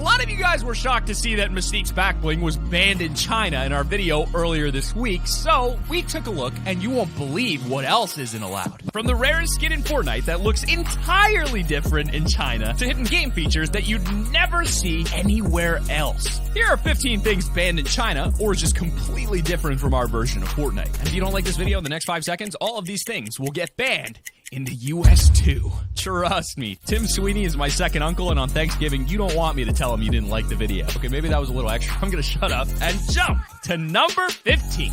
A lot of you guys were shocked to see that Mystique's backbling was banned in China in our video earlier this week, so we took a look and you won't believe what else isn't allowed. From the rarest skin in Fortnite that looks entirely different in China to hidden game features that you'd never see anywhere else. Here are 15 things banned in China or just completely different from our version of Fortnite. And if you don't like this video in the next 5 seconds, all of these things will get banned in the US too. Trust me, Tim Sweeney is my second uncle, and on Thanksgiving, you don't want me to tell him you didn't like the video. Okay, maybe that was a little extra. I'm gonna shut up and jump to number 15.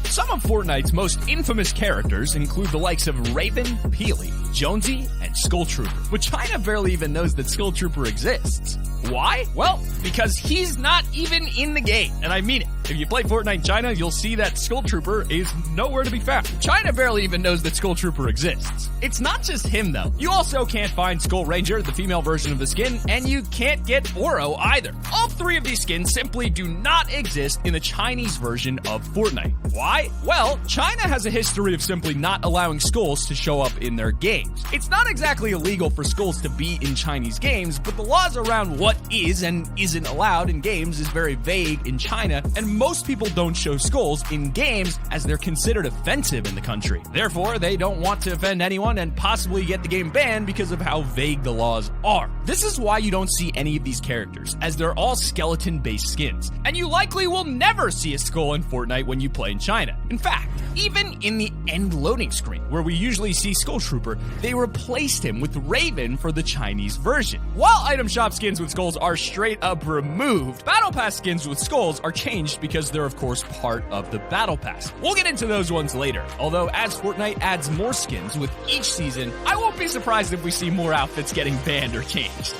Some of Fortnite's most infamous characters include the likes of Raven, Peely, Jonesy, and Skull Trooper. But China barely even knows that Skull Trooper exists. Why? Well, because he's not even in the game. And I mean it. If you play Fortnite in China, you'll see that Skull Trooper is nowhere to be found. China barely even knows that Skull Trooper exists. It's not just him, though. You also can't find Skull Ranger, the female version of the skin, and you can't get Oro either. All 3 of these skins simply do not exist in the Chinese version of Fortnite. Why? Well, China has a history of simply not allowing skulls to show up in their games. It's not exactly illegal for skulls to be in Chinese games, but the laws around what is and isn't allowed in games is very vague in China, and most people don't show skulls in games as they're considered offensive in the country. Therefore, they don't want to offend anyone and possibly get the game banned because of how vague the laws are. This is why you don't see any of these characters, as they're all skeleton-based skins. And you likely will never see a skull in Fortnite when you play in China. In fact, even in the end loading screen, where we usually see Skull Trooper, they replaced him with Raven for the Chinese version. While item shop skins with skulls are straight up removed, Battle Pass skins with skulls are changed because they're of course part of the Battle Pass. We'll get into those ones later, although as Fortnite adds more skins with each season, I won't be surprised if we see more outfits getting banned or changed.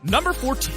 Number 14.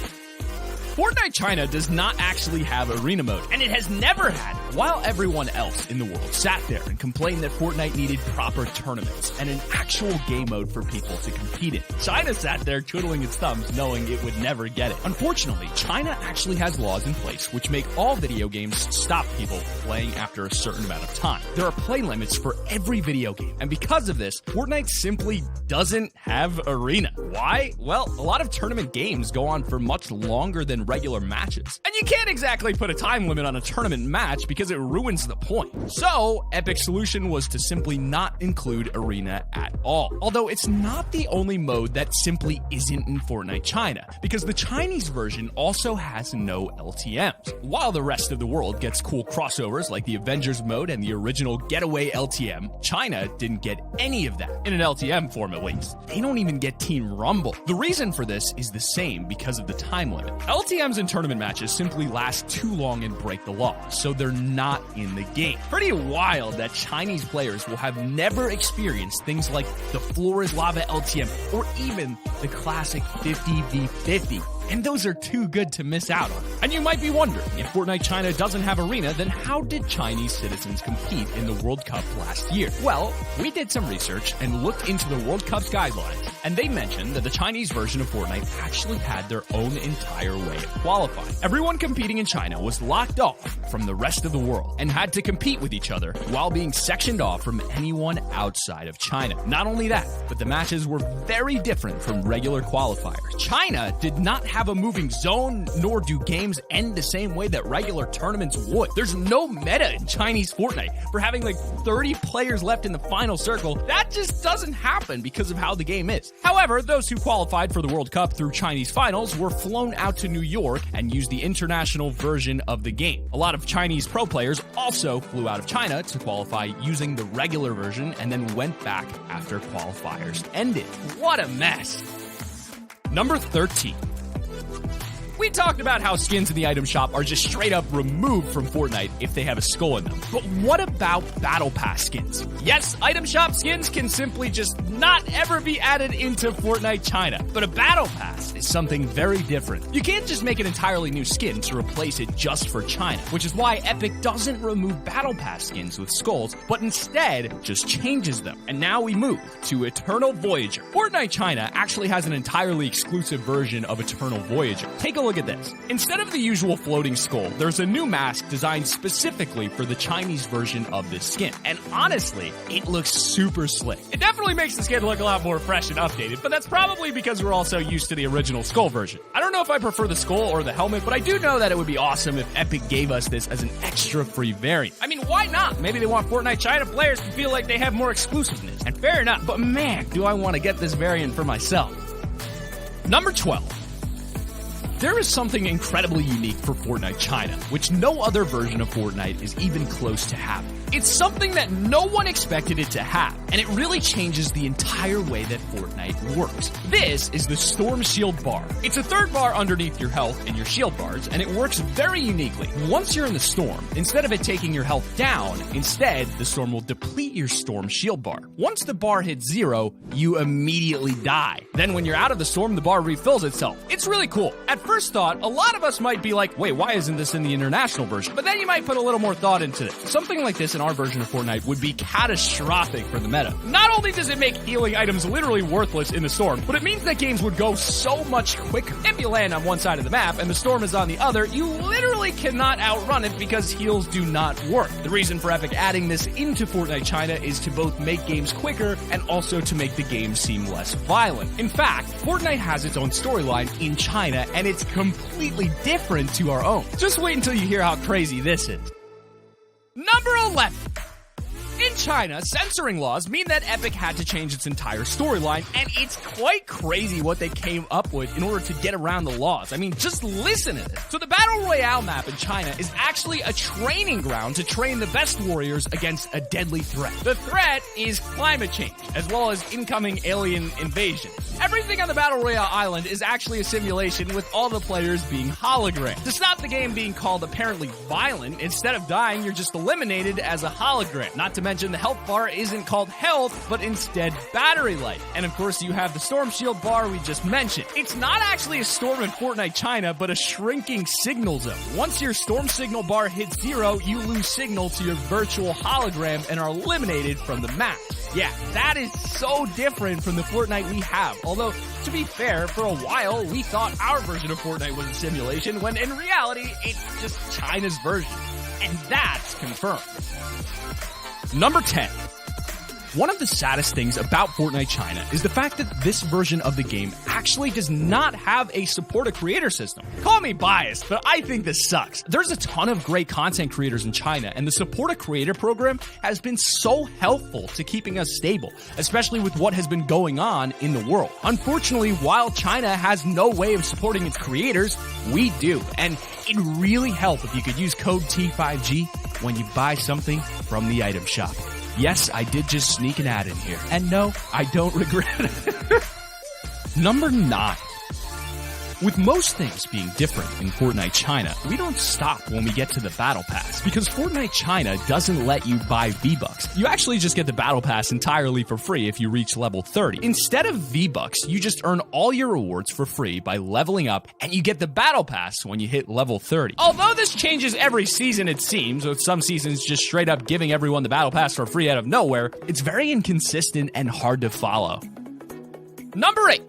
Fortnite China does not actually have arena mode, and it has never had it. While everyone else in the world sat there and complained that Fortnite needed proper tournaments and an actual game mode for people to compete in, China sat there twiddling its thumbs knowing it would never get it. Unfortunately, China actually has laws in place which make all video games stop people playing after a certain amount of time. There are play limits for every video game, and because of this, Fortnite simply doesn't have arena. Why? Well, a lot of tournament games go on for much longer than regular matches. And you can't exactly put a time limit on a tournament match because it ruins the point. So, Epic's solution was to simply not include arena at all. Although it's not the only mode that simply isn't in Fortnite China, because the Chinese version also has no LTMs. While the rest of the world gets cool crossovers like the Avengers mode and the original Getaway LTM, China didn't get any of that, in an LTM form at least. They don't even get Team Rumble. The reason for this is the same because of the time limit. LTMs in tournament matches simply last too long and break the law, so they're not in the game. Pretty wild that Chinese players will have never experienced things like the Floor is Lava LTM or even the classic 50v50. And those are too good to miss out on. And you might be wondering, if Fortnite China doesn't have arena, then how did Chinese citizens compete in the World Cup last year? Well, we did some research and looked into the World Cup's guidelines, and they mentioned that the Chinese version of Fortnite actually had their own entire way of qualifying. Everyone competing in China was locked off from the rest of the world and had to compete with each other while being sectioned off from anyone outside of China. Not only that, but the matches were very different from regular qualifiers. China did not have a moving zone, nor do games end the same way that regular tournaments would. There's no meta in Chinese Fortnite for having like 30 players left in the final circle. That just doesn't happen because of how the game is. However, those who qualified for the World Cup through Chinese finals were flown out to New York and used the international version of the game. A lot of Chinese pro players also flew out of China to qualify using the regular version and then went back after qualifiers ended. What a mess. Number 13. We talked about how skins in the item shop are just straight up removed from Fortnite if they have a skull in them. But what about Battle Pass skins? Yes, item shop skins can simply just not ever be added into Fortnite China. But a Battle Pass is something very different. You can't just make an entirely new skin to replace it just for China, which is why Epic doesn't remove Battle Pass skins with skulls, but instead just changes them. And now we move to Eternal Voyager. Fortnite China actually has an entirely exclusive version of Eternal Voyager. Take a look look at this. Instead of the usual floating skull, there's a new mask designed specifically for the Chinese version of this skin. And honestly, it looks super slick. It definitely makes the skin look a lot more fresh and updated, but that's probably because we're all so used to the original skull version. I don't know if I prefer the skull or the helmet, but I do know that it would be awesome if Epic gave us this as an extra free variant. I mean, why not? Maybe they want Fortnite China players to feel like they have more exclusiveness. And fair enough, but man, do I want to get this variant for myself. Number 12. There is something incredibly unique for Fortnite China, which no other version of Fortnite is even close to having. It's something that no one expected it to have, and it really changes the entire way that Fortnite works. This is the Storm Shield bar. It's a third bar underneath your health and your shield bars, and it works very uniquely. Once you're in the storm, instead of it taking your health down, instead, the storm will deplete your Storm Shield bar. Once the bar hits 0, you immediately die. Then when you're out of the storm, the bar refills itself. It's really cool. At first thought, a lot of us might be like, wait, why isn't this in the international version? But then you might put a little more thought into it. Something like this in our version of Fortnite would be catastrophic for the meta. Not only does it make healing items literally worthless in the storm, but it means that games would go so much quicker. If you land on one side of the map and the storm is on the other, you literally cannot outrun it because heals do not work. The reason for Epic adding this into Fortnite China is to both make games quicker and also to make the game seem less violent. In fact, Fortnite has its own storyline in China, and it's completely different to our own. Just wait until you hear how crazy this is. Number 11. In China, censoring laws mean that Epic had to change its entire storyline, and it's quite crazy what they came up with in order to get around the laws. I mean, just listen to this. So the Battle Royale map in China is actually a training ground to train the best warriors against a deadly threat. The threat is climate change, as well as incoming alien invasion. Everything on the Battle Royale island is actually a simulation with all the players being holograms. To stop the game being called apparently violent, instead of dying, you're just eliminated as a hologram. Not to mention the health bar isn't called health, but instead battery life. And of course you have the Storm Shield bar we just mentioned. It's not actually a storm in Fortnite China, but a shrinking signal zone. Once your storm signal bar hits 0, you lose signal to your virtual hologram and are eliminated from the map. Yeah, that is so different from the Fortnite we have. Although, to be fair, for a while, we thought our version of Fortnite was a simulation, when in reality, it's just China's version. And that's confirmed. Number 10. One of the saddest things about Fortnite China is the fact that this version of the game actually does not have a support-a-creator system. Call me biased, but I think this sucks. There's a ton of great content creators in China, and the support-a-creator program has been so helpful to keeping us stable, especially with what has been going on in the world. Unfortunately, while China has no way of supporting its creators, we do, and it'd really help if you could use code T5G when you buy something from the item shop. Yes, I did just sneak an ad in here. And no, I don't regret it. Number 9. With most things being different in Fortnite China, we don't stop when we get to the Battle Pass, because Fortnite China doesn't let you buy V-Bucks. You actually just get the Battle Pass entirely for free if you reach level 30. Instead of V-Bucks, you just earn all your rewards for free by leveling up, and you get the Battle Pass when you hit level 30. Although this changes every season, it seems, with some seasons just straight up giving everyone the Battle Pass for free out of nowhere, it's very inconsistent and hard to follow. Number 8.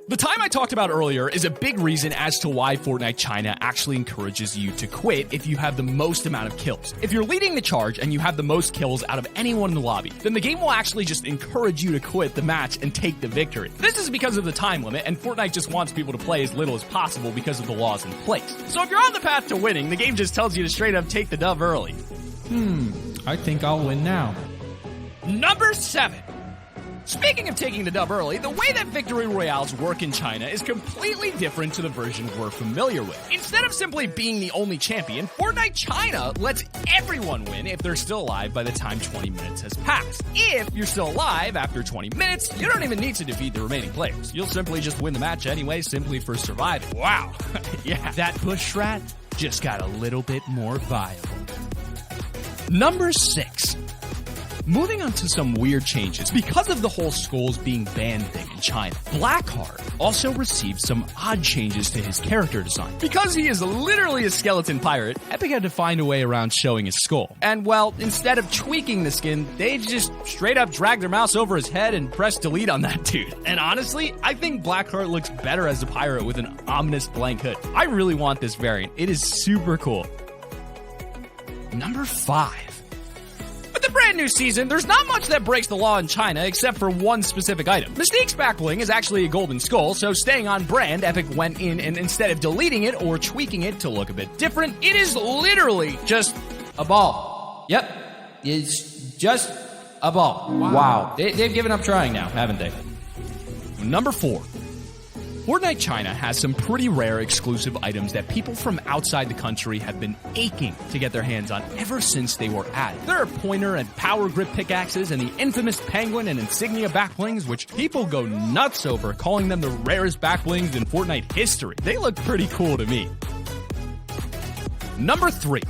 The time I talked about earlier is a big reason as to why Fortnite China actually encourages you to quit if you have the most amount of kills. If you're leading the charge and you have the most kills out of anyone in the lobby, then the game will actually just encourage you to quit the match and take the victory. This is because of the time limit, and Fortnite just wants people to play as little as possible because of the laws in place. So if you're on the path to winning, the game just tells you to straight up take the dub early. I think I'll win now. Number 7. Speaking of taking the dub early, the way that Victory Royales work in China is completely different to the version we're familiar with. Instead of simply being the only champion, Fortnite China lets everyone win if they're still alive by the time 20 minutes has passed. If you're still alive after 20 minutes, you don't even need to defeat the remaining players. You'll simply just win the match anyway, simply for surviving. Wow. Yeah, that push strat just got a little bit more viable. Number 6. Moving on to some weird changes. Because of the whole skulls being banned thing in China, Blackheart also received some odd changes to his character design. Because he is literally a skeleton pirate, Epic had to find a way around showing his skull. And well, instead of tweaking the skin, they just straight up dragged their mouse over his head and pressed delete on that dude. And honestly, I think Blackheart looks better as a pirate with an ominous blank hood. I really want this variant. It is super cool. Number 5. With the brand new season, there's not much that breaks the law in China except for one specific item. Mystique's back bling is actually a golden skull, so staying on brand, Epic went in and instead of deleting it or tweaking it to look a bit different, it is literally just a ball. Yep, it's just a ball. Wow. They've given up trying now, haven't they? Number 4. Fortnite China has some pretty rare exclusive items that people from outside the country have been aching to get their hands on ever since they were added. There are pointer and power grip pickaxes and the infamous penguin and insignia backblings, which people go nuts over, calling them the rarest backblings in Fortnite history. They look pretty cool to me. Number 3.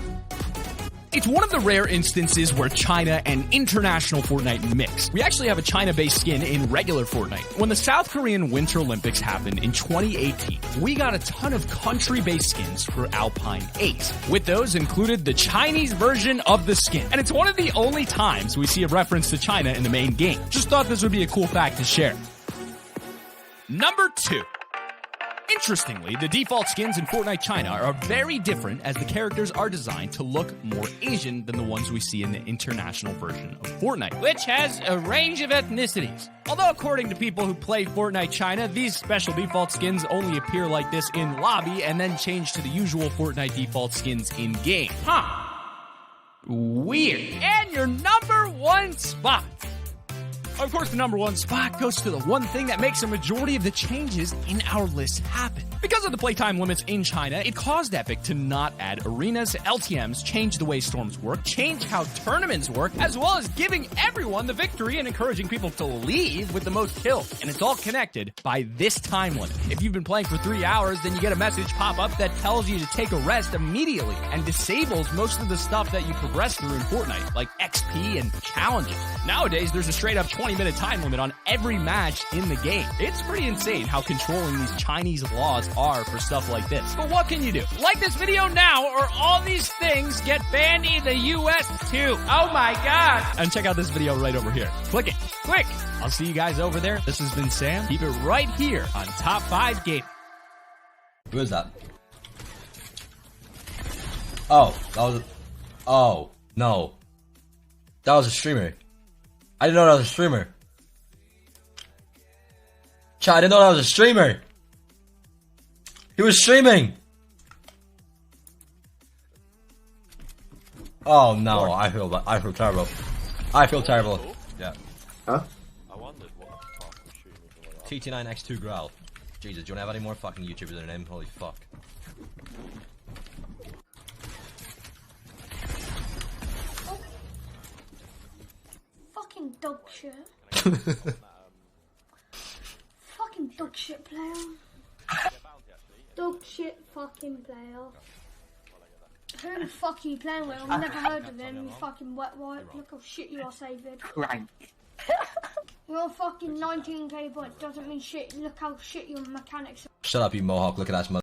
It's one of the rare instances where China and international Fortnite mix. We actually have a China-based skin in regular Fortnite. When the South Korean Winter Olympics happened in 2018, we got a ton of country-based skins for Alpine Ace. With those included the Chinese version of the skin. And it's one of the only times we see a reference to China in the main game. Just thought this would be a cool fact to share. Number 2. Interestingly, the default skins in Fortnite China are very different as the characters are designed to look more Asian than the ones we see in the international version of Fortnite, which has a range of ethnicities. Although according to people who play Fortnite China, these special default skins only appear like this in lobby and then change to the usual Fortnite default skins in-game. Huh. Weird. And your number 1 spot. Of course, the number 1 spot goes to the one thing that makes a majority of the changes in our list happen. Because of the playtime limits in China, it caused Epic to not add arenas, LTMs, change the way storms work, change how tournaments work, as well as giving everyone the victory and encouraging people to leave with the most kills. And it's all connected by this time limit. If you've been playing for 3 hours, then you get a message pop up that tells you to take a rest immediately and disables most of the stuff that you progress through in Fortnite, like XP and challenges. Nowadays, there's a straight up 20-minute time limit on every match in the game. It's pretty insane how controlling these Chinese laws are for stuff like this. But what can you do? Like this video now or all these things get banned in the US too. Oh my god. And check out this video right over here. Click it. Quick. I'll see you guys over there. This has been Sam. Keep it right here on Top 5 Game. Who is that? Oh, that was oh, no. That was a streamer. I didn't know that was a streamer. Chat, I didn't know that was a streamer. He was streaming. Oh no, I feel terrible. I feel terrible. Yeah. Huh? I wondered what the fuck was shooting me. TT9X2 Growl. Jesus, do you want to have any more fucking YouTubers in their name? Holy fuck. Fucking dog shit. Fucking dog shit player. Dog shit fucking player. Who the fuck are you playing with? I've never heard of him, you fucking wet wipe. Look how shit you are, David. Rank. You're fucking 19k points, doesn't mean shit. Look how shit your mechanics are. Shut up, you mohawk. Look at that mother.